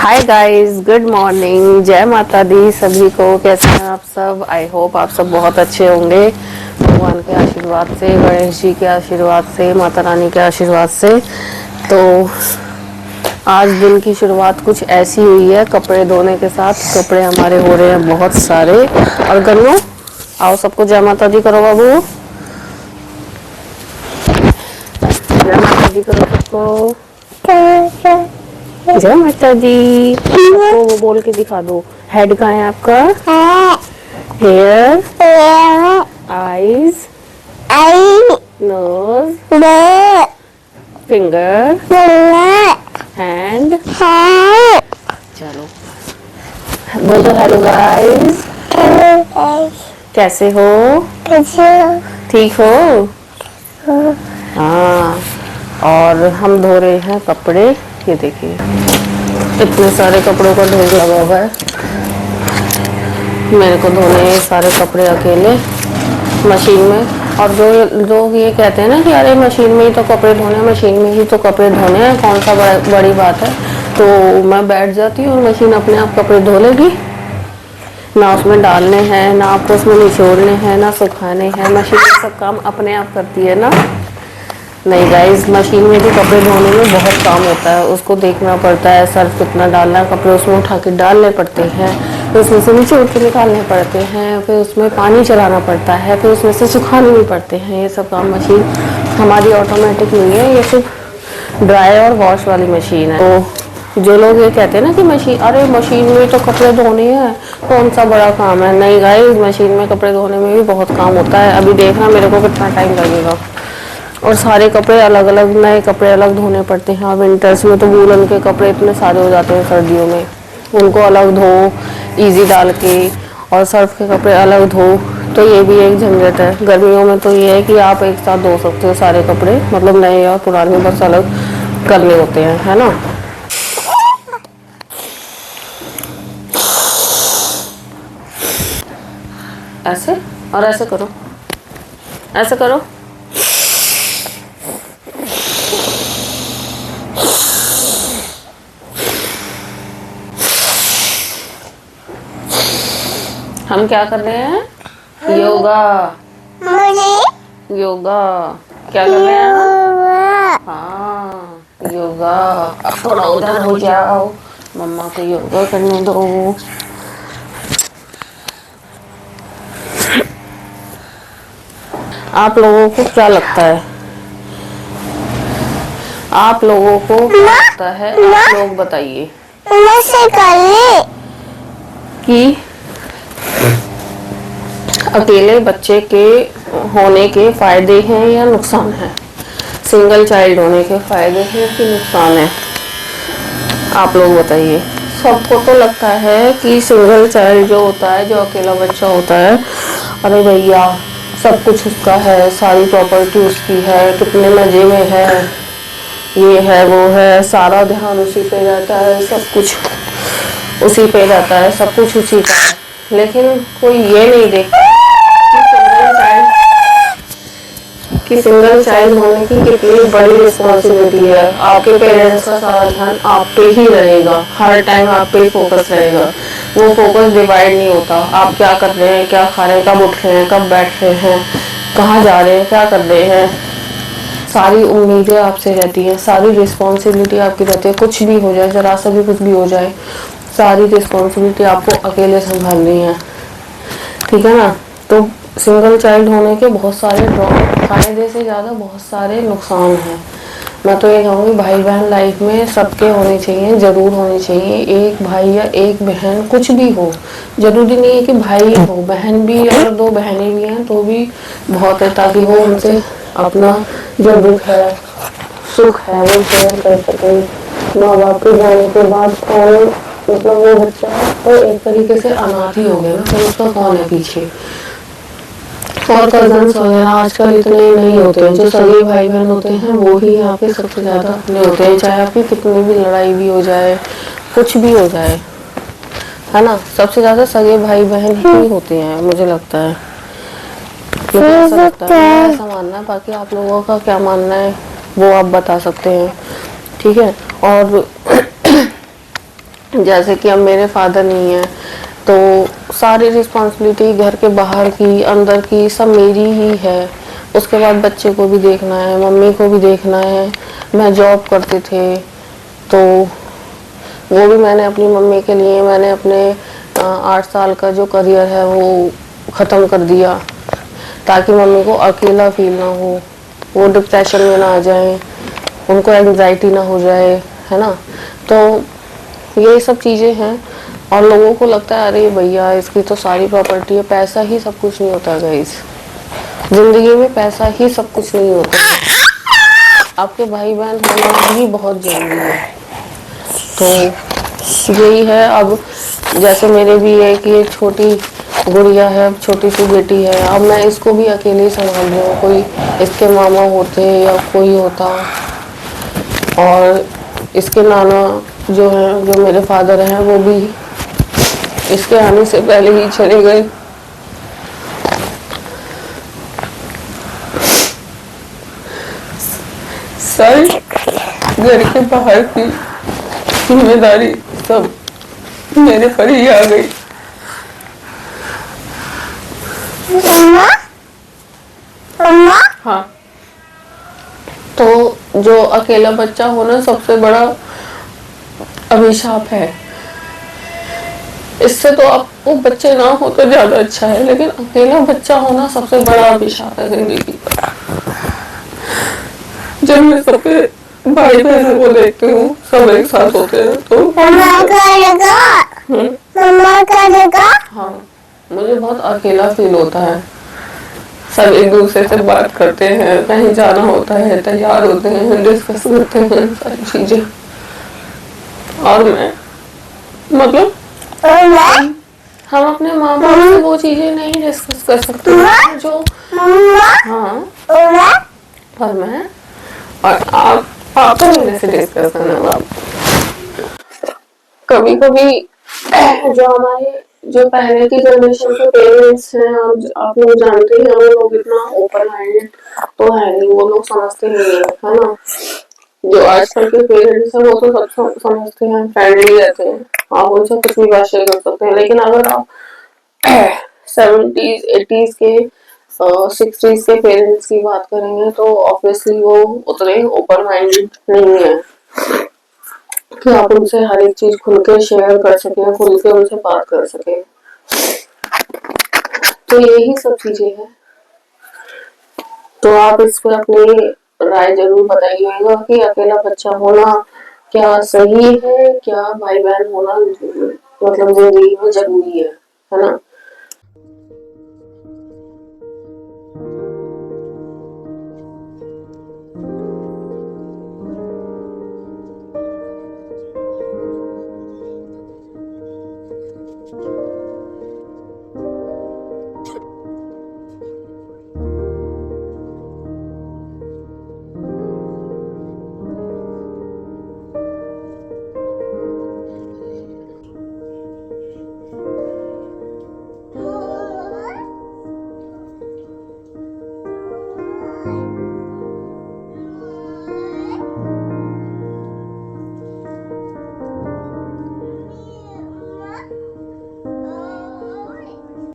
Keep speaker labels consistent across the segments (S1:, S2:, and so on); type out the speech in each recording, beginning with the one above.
S1: Hi guys, good morning, जय माता दी सभी को। कैसे हैं आप सब? आई होप आप सब बहुत अच्छे होंगे, भगवान के आशीर्वाद से, गणेश जी के आशीर्वाद से, माता रानी के आशीर्वाद से। तो आज दिन की शुरुआत कुछ ऐसी हुई है, कपड़े धोने के साथ। कपड़े हमारे हो रहे हैं बहुत सारे। और गन्नू, आओ सबको जय माता दी करो बाबू, जय माता दी करो सबको, जय माता दी। सबको वो बोल के दिखा दो। हेड कहाँ है आपका? Hair, eyes, nose, finger, hand. चलो बोलो हेलो गाइस। कैसे हो? ठीक हो? हाँ। और हम धो रहे हैं कपड़े। ये देखिए इतने सारे कपड़ों का ढेर लगा हुआ है। मेरे को धोने हैं सारे कपड़े अकेले मशीन में। और जो लोग ये कहते हैं ना कि अरे मशीन में ही तो कपड़े धोने हैं, मशीन में ही तो कपड़े धोने हैं, कौन सा बड़ी बात है। तो मैं बैठ जाती हूँ और मशीन अपने आप कपड़े धो लेगी। ना उसमें डालने हैं, ना आपको उसमें निचोड़ने हैं, ना सुखाने हैं। मशीन सब काम अपने आप करती है ना। नहीं गाइस, मशीन में भी कपड़े धोने में बहुत काम होता है। उसको देखना पड़ता है, सर्फ कितना डालना है, कपड़े उसमें उठा के डालने पड़ते हैं, फिर उसमें से निचोड़ के निकालने पड़ते हैं, फिर उसमें पानी चलाना पड़ता है, फिर उसमें से सुखाने भी पड़ते हैं। ये सब काम मशीन हमारी ऑटोमेटिक नहीं है, ये सिर्फ ड्राई और वॉश वाली मशीन है। तो जो लोग ये कहते हैं ना कि मशीन, अरे मशीन में तो कपड़े धोने हैं, कौन सा बड़ा काम है। नहीं गाइस, मशीन में कपड़े धोने में भी बहुत काम होता है। अभी देखना मेरे को कितना टाइम लगेगा। और सारे कपड़े अलग अलग, नए कपड़े अलग धोने पड़ते हैं। और विंटर्स में तो वूलन के कपड़े इतने सारे हो जाते हैं, सर्दियों में उनको अलग धो इजी डाल के, और सर्फ के कपड़े अलग धो। तो ये भी एक झंझट है। गर्मियों में तो ये है कि आप एक साथ धो सकते हो सारे कपड़े, मतलब नए और पुराने बस अलग करने होते हैं, है ना। ऐसे और ऐसे करो, ऐसे करो। हम क्या कर रहे हैं? योगा। योगा क्या कर रहे हैं? हाँ, योगा। थोड़ा उधर हो जाओ, मम्मा को योगा करने दो। आप लोगों को क्या लगता है? आप लोगों को क्या लगता है? आप लोग बताइए कि अकेले बच्चे के होने के फायदे हैं या नुकसान है? सिंगल चाइल्ड होने के फायदे हैं कि नुकसान है? आप लोग बताइए। सबको तो लगता है कि सिंगल चाइल्ड जो होता है, जो अकेला बच्चा होता है, अरे भैया सब कुछ उसका है, सारी प्रॉपर्टी उसकी है, कितने मजे में है, ये है वो है, सारा ध्यान उसी पे रहता है, सब कुछ उसी पे रहता है, सब कुछ उसी का है। लेकिन कोई ये नहीं देखता कि सिंगल चाइल्ड होने की कितनी बड़ी रिस्पॉन्सिबिलिटी है। आपके पेरेंट्स का सारा ध्यान आप पे ही रहेगा, हर टाइम आप पे ही फोकस रहेगा। वो फोकस डिवाइड नहीं होता। आप क्या कर रहे हैं, क्या खा रहे हैं, कब उठ रहे हैं, कब बैठ रहे हैं, कहाँ जा रहे हैं, क्या कर रहे हैं, सारी उम्मीदें आपसे रहती हैं, सारी रिस्पॉन्सिबिलिटी आपकी रहती है। कुछ भी हो जाए, जरा सा भी कुछ भी हो जाए, सारी रिस्पॉन्सिबिलिटी आपको अकेले संभालनी है, ठीक है ना। तो सिंगल चाइल्ड होने के बहुत सारे फायदे से ज़्यादा बहुत सारे नुकसान हैं। मैं तो ये कहूँगी भाई बहन लाइफ में सबके होने चाहिए, ज़रूर होने चाहिए। एक भाई या एक बहन कुछ भी हो, ज़रूरी नहीं है कि भाई हो, बहन भी, अगर दो बहनें भी हैं तो भी बहुत है, ताकि वो उनसे अपना जो दुख है सुख है वो शेयर कर सके। माँ बाप के जाने के बाद कौन, मतलब वो बच्चा तो एक तरीके से अनाथ ही हो गया ना, फिर उसका कौन है पीछे। और कजन्स वगैरह आजकल इतने नहीं होते हैं। जो सगे भाई बहन होते हैं वो ही यहाँ पे सबसे ज़्यादा अपने होते हैं, चाहे आपकी कितनी भी लड़ाई भी हो जाए, कुछ भी हो जाए, है ना। सबसे ज़्यादा सगे भाई बहन ही होते हैं, मुझे लगता है। ऐसा लगता है, ऐसा मानना है। बाकी आप लोगों का क्या मानना है वो आप बता सकते हैं, ठीक है। और जैसे कि अब मेरे फादर नहीं है तो सारी रिस्पॉन्सिबिलिटी घर के बाहर की अंदर की सब मेरी ही है। उसके बाद बच्चे को भी देखना है, मम्मी को भी देखना है। मैं जॉब करते थे तो वो भी मैंने अपनी मम्मी के लिए मैंने अपने 8 साल का जो करियर है वो ख़त्म कर दिया ताकि मम्मी को अकेला फील ना हो, वो डिप्रेशन में ना आ जाए, उनको एंजाइटी ना हो जाए, है ना। तो ये सब चीज़ें हैं। और लोगों को लगता है अरे भैया इसकी तो सारी प्रॉपर्टी है। पैसा ही सब कुछ नहीं होता गाइस, जिंदगी में पैसा ही सब कुछ नहीं होता है। आपके भाई बहन होना भी बहुत जरूरी है। तो यही है। अब जैसे मेरे भी एक ये छोटी गुड़िया है, छोटी सी बेटी है, अब मैं इसको भी अकेले संभाल रही हूँ। कोई इसके मामा होते या कोई होता, और इसके नाना जो हैं, जो मेरे फादर हैं, वो भी इसके आने से पहले ही चले गए। सारी घर के बाहर की जिम्मेदारी सब मेरे पर ही आ गई। हाँ, तो जो अकेला बच्चा होना सबसे बड़ा अभिशाप है। इससे तो आपको बच्चे ना हो तो ज्यादा अच्छा है, लेकिन अकेला बच्चा होना सबसे बड़ा अभिशाप है जिंदगी का। जब मैं सबके भाई बहनों को देखती हूँ, सब एक साथ होते हैं तो हाँ, मुझे बहुत अकेला फील होता है। सब एक दूसरे से बात करते हैं, कहीं जाना होता है तैयार होते हैं, डिस्कस करते हैं सारी चीजें। और मैं मतलब हम अपने माँ बाप से वो चीजें नहीं डिस्कस कर सकते जो हाँ, और मैं और आप तो मेरे से डिस्कस करना। कभी कभी जो हमारे जो पहले की जनरेशन के पेरेंट्स हैं, आप लोग जानते हैं, वो लोग इतना ओपन माइंडेड तो है नहीं, वो लोग समझते नहीं है ना। जो आजकल के पेरेंट्स हैं वो तो सब समझते हैं, फ्रेंडली रहते हैं, आप उनसे कुछ भी बात शेयर कर सकते हैं। लेकिन अगर आप 70s 80s के 60s के पेरेंट्स की बात करेंगे तो ऑब्वियसली वो उतने ओपन माइंडेड नहीं है कि आप उनसे हर एक चीज खुल के शेयर कर सकें, खुल के उनसे बात कर सकें। तो यही सब चीजें हैं। तो आप इस पर अपनी राय जरूर बताइएगा कि अकेला बच्चा होना क्या सही है, क्या भाई बहन होना मतलब जिंदगी में जरूरी है ना।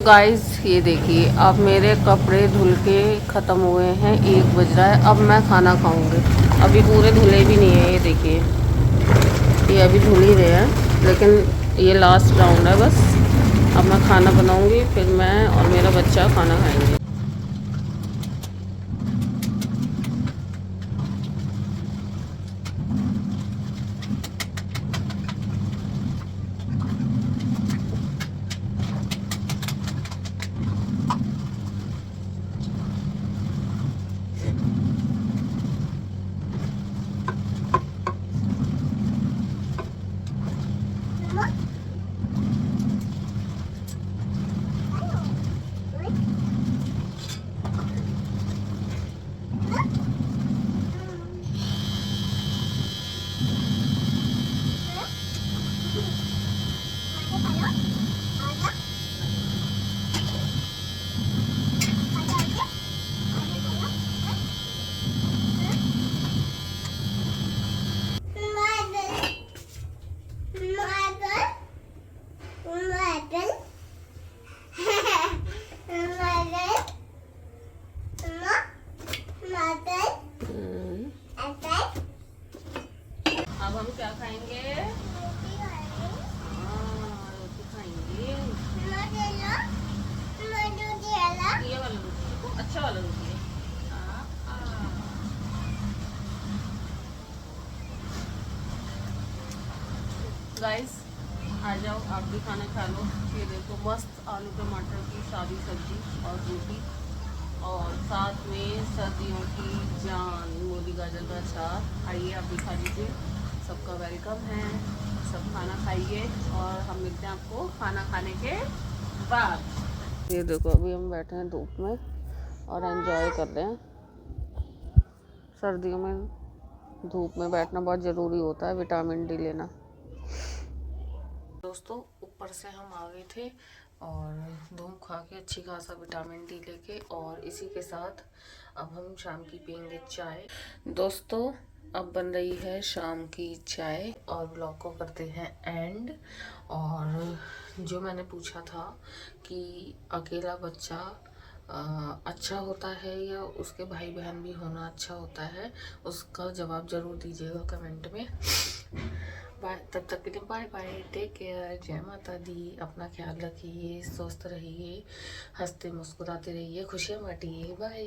S1: गाइस ये देखिए, अब मेरे कपड़े धुल के ख़त्म हुए हैं, 1 बज रहा है। अब मैं खाना खाऊंगी। अभी पूरे धुले भी नहीं है, ये देखिए, ये अभी धुल ही रहे हैं, लेकिन ये लास्ट राउंड है बस। अब मैं खाना बनाऊंगी, फिर मैं और मेरा बच्चा खाना खाएंगे। हम क्या खाएंगे? रोटी खाएंगे। ये वाला रोटी, अच्छा वाला रोटी है। गाइस आ जाओ, आप भी खाना खा लो। ये देखो मस्त आलू टमाटर की सादी सब्जी और रोटी, और साथ में सर्दियों की जान मूली गाजर का अचार। आइए आप भी खा लीजिए, सबका वेलकम है। सब खाना खाइए और हम मिलते हैं आपको खाना खाने के बाद। ये देखो अभी हम बैठे हैं धूप में और एंजॉय कर रहे हैं। सर्दियों में धूप में बैठना बहुत ज़रूरी होता है, विटामिन डी लेना। दोस्तों ऊपर से हम आ गए थे और धूप खा के अच्छी खासा विटामिन डी लेके, और इसी के साथ अब हम शाम की पियेंगे चाय। दोस्तों अब बन रही है शाम की चाय और ब्लॉग को करते हैं एंड। और जो मैंने पूछा था कि अकेला बच्चा अच्छा होता है या उसके भाई बहन भी होना अच्छा होता है, उसका जवाब ज़रूर दीजिएगा कमेंट में। बाय, तब तक के लिए बाय बाय, टेक केयर, जय माता दी। अपना ख्याल रखिए, स्वस्थ रहिए, हंसते मुस्कुराते रहिए, खुशियाँ बांटिए। बाय।